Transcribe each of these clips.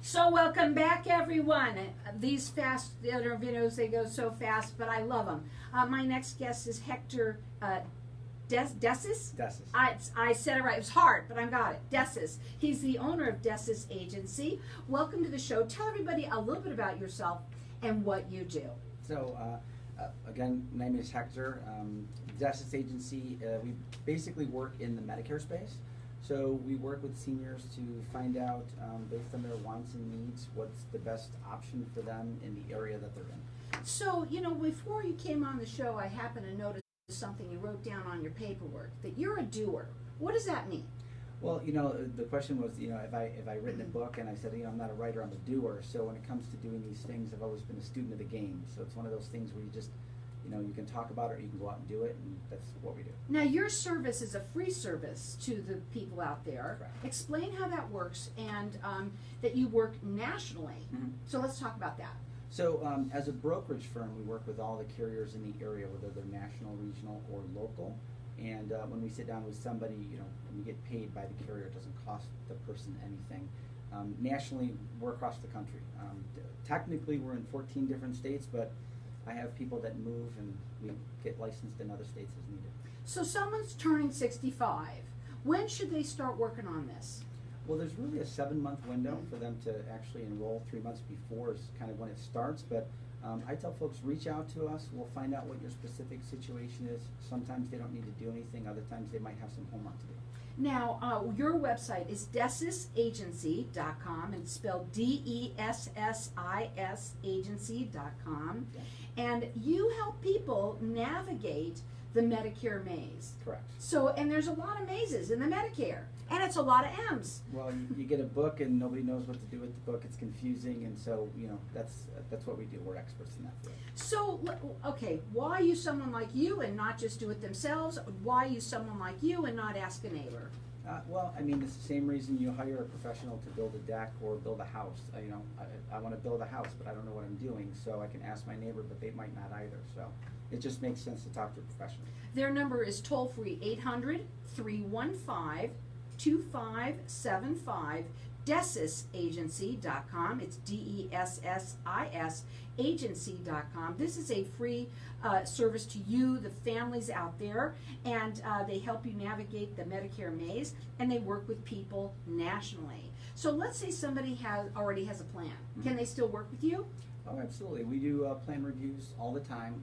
So welcome back, everyone. These fast interviews, they go so fast, but I love them. My next guest is Hector Dessis? Dessis. I said it right. It was hard, but I got it. Dessis. He's the owner of Dessis Agency. Welcome to the show. Tell everybody a little bit about yourself and what you do. So, again, my name is Hector. Dessis Agency, we basically work in the Medicare space. So we work with seniors to find out, based on their wants and needs, what's the best option for them in the area that they're in. So, before you came on the show, I happened to notice something you wrote down on your paperwork, that you're a doer. What does that mean? Well, the question was, if I written a book, and I said, I'm not a writer, I'm a doer. So when it comes to doing these things, I've always been a student of the game. So it's one of those things where you just, you can talk about it or you can go out and do it, and that's what we do. Now, your service is a free service to the people out there. Correct. Explain how that works, and that you work nationally. Mm-hmm. So let's talk about that. So as a brokerage firm, we work with all the carriers in the area, whether they're national, regional, or local. And when we sit down with somebody, when we get paid by the carrier, it doesn't cost the person anything. Nationally, we're across the country. Technically, we're in 14 different states, but I have people that move, and we get licensed in other states as needed. So someone's turning 65. When should they start working on this? Well, there's really a 7-month window for them to actually enroll. 3 months before is kind of when it starts, but I tell folks, reach out to us. We'll find out what your specific situation is. Sometimes they don't need to do anything. Other times they might have some homework to do. Now, your website is dessisagency.com, and it's spelled Dessis agency.com. Yeah. And you help people navigate the Medicare Maze. Correct. So, and there's a lot of mazes in the Medicare, and it's a lot of M's. Well, you get a book and nobody knows what to do with the book. It's confusing, and so that's what we do. We're experts in that field. So, okay, why use someone like you and not just do it themselves? Why use someone like you and not ask a neighbor? Well, it's the same reason you hire a professional to build a deck or build a house. I want to build a house, but I don't know what I'm doing, so I can ask my neighbor, but they might not either. So it just makes sense to talk to a professional. Their number is toll-free 800-315-2575, DessisAgency.com. It's DESSIS agency.com. This is a free service to you, the families out there, and they help you navigate the Medicare Maze, and they work with people nationally. So let's say somebody already has a plan. Mm-hmm. Can they still work with you? Oh, absolutely. We do plan reviews all the time.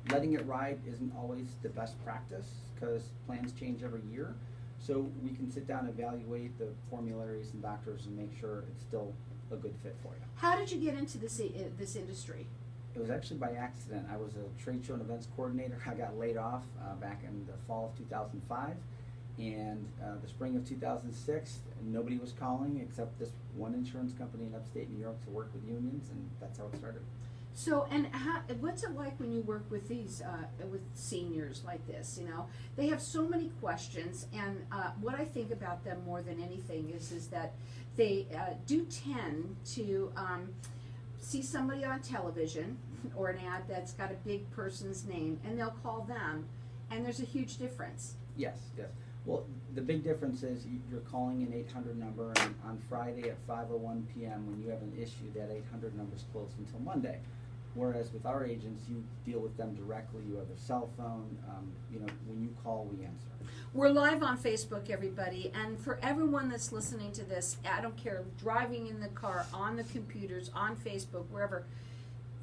Letting it ride isn't always the best practice because plans change every year. So we can sit down and evaluate the formularies and doctors and make sure it's still a good fit for you. How did you get into this industry? It was actually by accident. I was a trade show and events coordinator. I got laid off back in the fall of 2005. And the spring of 2006, nobody was calling except this one insurance company in upstate New York to work with unions, and that's how it started. So, and what's it like when you work with these, with seniors like this? They have so many questions, and what I think about them more than anything is that they do tend to see somebody on television or an ad that's got a big person's name, and they'll call them, and there's a huge difference. Yes. Well, the big difference is you're calling an 800 number, and on Friday at 5:01 p.m. when you have an issue, that 800 number is closed until Monday. Whereas with our agents, you deal with them directly. You have a cell phone. When you call, we answer. We're live on Facebook, everybody, and for everyone that's listening to this, I don't care, driving in the car, on the computers, on Facebook, wherever,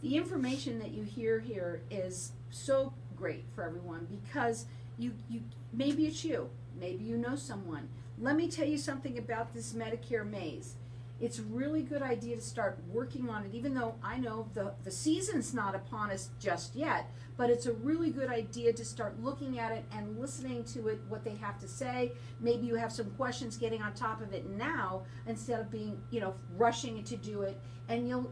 the information that you hear here is so great for everyone because you maybe it's you, maybe you know someone. Let me tell you something about this Medicare Maze. It's a really good idea to start working on it, even though I know the season's not upon us just yet, but it's a really good idea to start looking at it and listening to it, what they have to say. Maybe you have some questions, getting on top of it now instead of being, rushing to do it, and you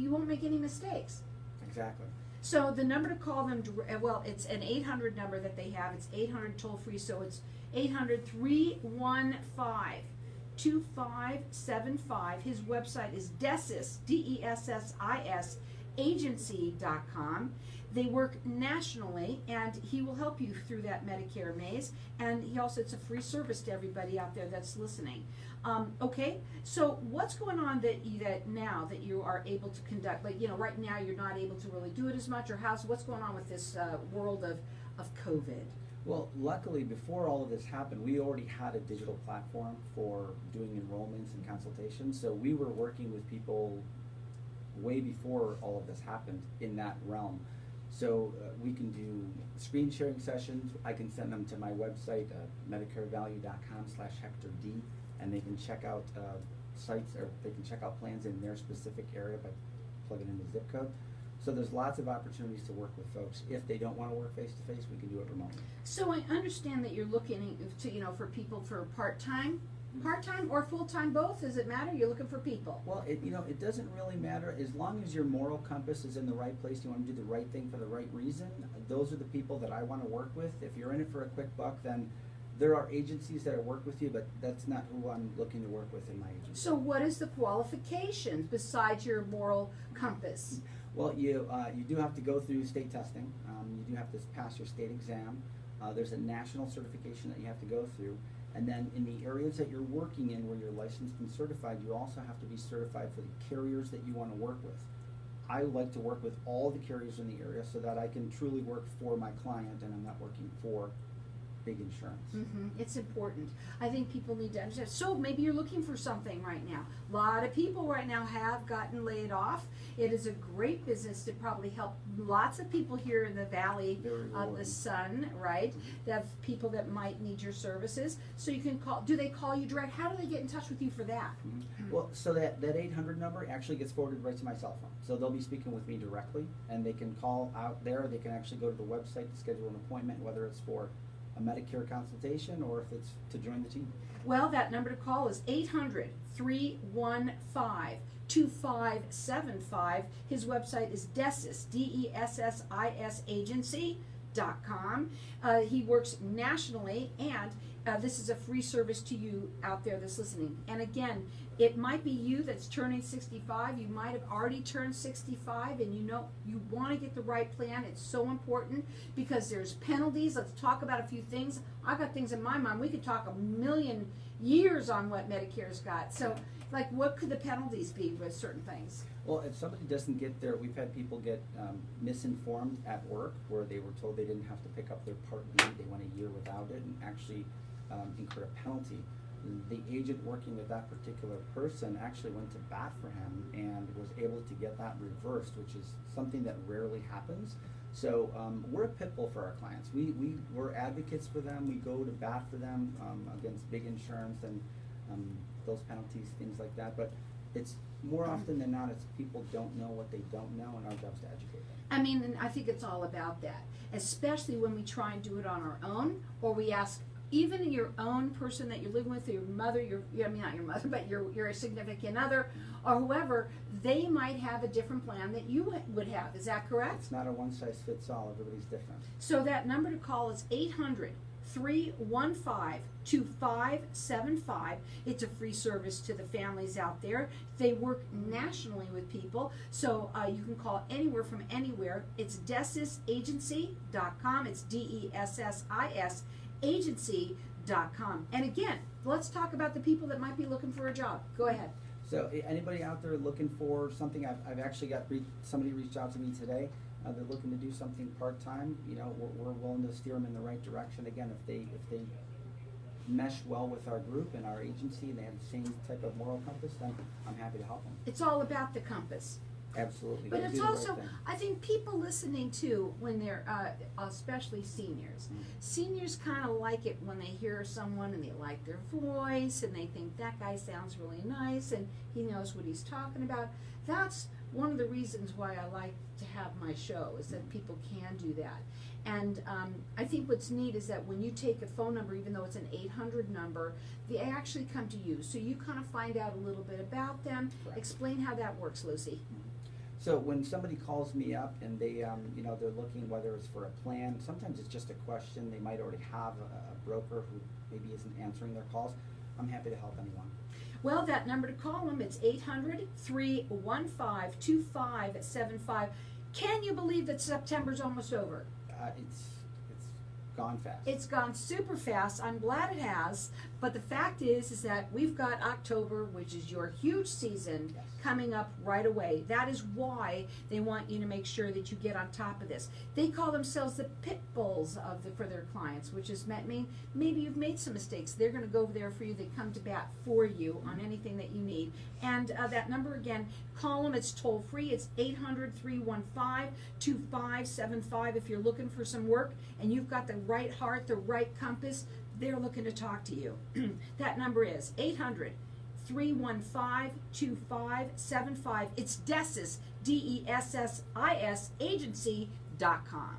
won't make any mistakes. Exactly. So the number to call them, well, it's an 800 number that they have. It's 800 toll-free, so it's 800-315-2575. His website is Dessis, Dessis DessisAgency.com. They work nationally, and he will help you through that Medicare Maze. And he also, it's a free service to everybody out there that's listening. Okay, so what's going on that now that you are able to conduct? Like, right now you're not able to really do it as much, or what's going on with this world of COVID? Well, luckily, before all of this happened, we already had a digital platform for doing enrollments and consultations. So we were working with people way before all of this happened in that realm. So we can do screen sharing sessions. I can send them to my website, medicarevalue.com/HectorD, and they can check out sites, or they can check out plans in their specific area by plugging in the zip code. So there's lots of opportunities to work with folks. If they don't want to work face-to-face, we can do it remotely. So I understand that you're looking to, for people for part-time or full-time, both? Does it matter? You're looking for people? Well, it doesn't really matter. As long as your moral compass is in the right place, you want to do the right thing for the right reason, those are the people that I want to work with. If you're in it for a quick buck, then there are agencies that work with you, but that's not who I'm looking to work with in my agency. So what is the qualifications besides your moral compass? Well, you do have to go through state testing. You do have to pass your state exam. There's a national certification that you have to go through. And then in the areas that you're working in where you're licensed and certified, you also have to be certified for the carriers that you want to work with. I like to work with all the carriers in the area so that I can truly work for my client and I'm not working for big insurance. It's important. I think people need to understand. So maybe you're looking for something right now. A lot of people right now have gotten laid off. It is a great business to probably help lots of people here in the Valley of the Sun, right? They have people that might need your services. So you can call. Do they call you direct? How do they get in touch with you for that? Well, so that 800 number actually gets forwarded right to my cell phone. So they'll be speaking with me directly, and they can call out there. They can actually go to the website to schedule an appointment, whether it's for a Medicare consultation or if it's to join the team. Well, that number to call is 800-315-2575. His website is Dessis, Dessis Agency.com. He works nationally, and this is a free service to you out there that's listening. And again, it might be you that's turning 65. You might have already turned 65, and you want to get the right plan. It's so important because there's penalties. Let's talk about a few things. I've got things in my mind. We could talk a million years on what Medicare's got. So, like, what could the penalties be with certain things? Well, if somebody doesn't get there, we've had people get misinformed at work where they were told they didn't have to pick up their Part B. They went a year without it and actually incurred a penalty. The agent working with that particular person actually went to bat for him and was able to get that reversed, which is something that rarely happens. So we're a pit bull for our clients. We're advocates for them. We go to bat for them against big insurance and those penalties, things like that. But it's more often than not, it's people don't know what they don't know, and our job is to educate them. I mean, and I think it's all about that, especially when we try and do it on our own, or we ask even your own person that you're living with, your mother, not your mother, but your significant other, or whoever, they might have a different plan that you would have. Is that correct? It's not a one-size-fits-all. Everybody's different. So that number to call is 800-315-2575. It's a free service to the families out there. They work nationally with people, so you can call anywhere from anywhere. It's DessisAgency.com. It's DESSIS agency.com. And again, let's talk about the people that might be looking for a job. Go ahead. So anybody out there looking for something, I've actually got somebody reached out to me today. They're looking to do something part-time. We're willing to steer them in the right direction. Again, if they mesh well with our group and our agency and they have the same type of moral compass, then I'm happy to help them. It's all about the compass. Absolutely. But it's also, right, I think people listening too, when they're, especially seniors, seniors kind of like it when they hear someone and they like their voice and they think that guy sounds really nice and he knows what he's talking about. That's one of the reasons why I like to have my show, is that people can do that. And I think what's neat is that when you take a phone number, even though it's an 800 number, they actually come to you. So you kind of find out a little bit about them. Correct. Explain how that works, Lucy. So when somebody calls me up and they, they're looking, whether it's for a plan, sometimes it's just a question. They might already have a broker who maybe isn't answering their calls. I'm happy to help anyone. Well, that number to call them, it's 800-315-2575. Can you believe that September's almost over? It's gone fast. It's gone super fast. I'm glad it has. But the fact is that we've got October, which is your huge season, Yes. coming up right away. That is why they want you to make sure that you get on top of this. They call themselves the pit bulls for their clients, which is maybe you've made some mistakes. They're going to go over there for you. They come to bat for you on anything that you need. And that number again, call them. It's toll free. It's 800-315-2575. If you're looking for some work and you've got the right heart, the right compass, they're looking to talk to you. That number is 800-315-2575. It's Dessis, Dessis Agency.com.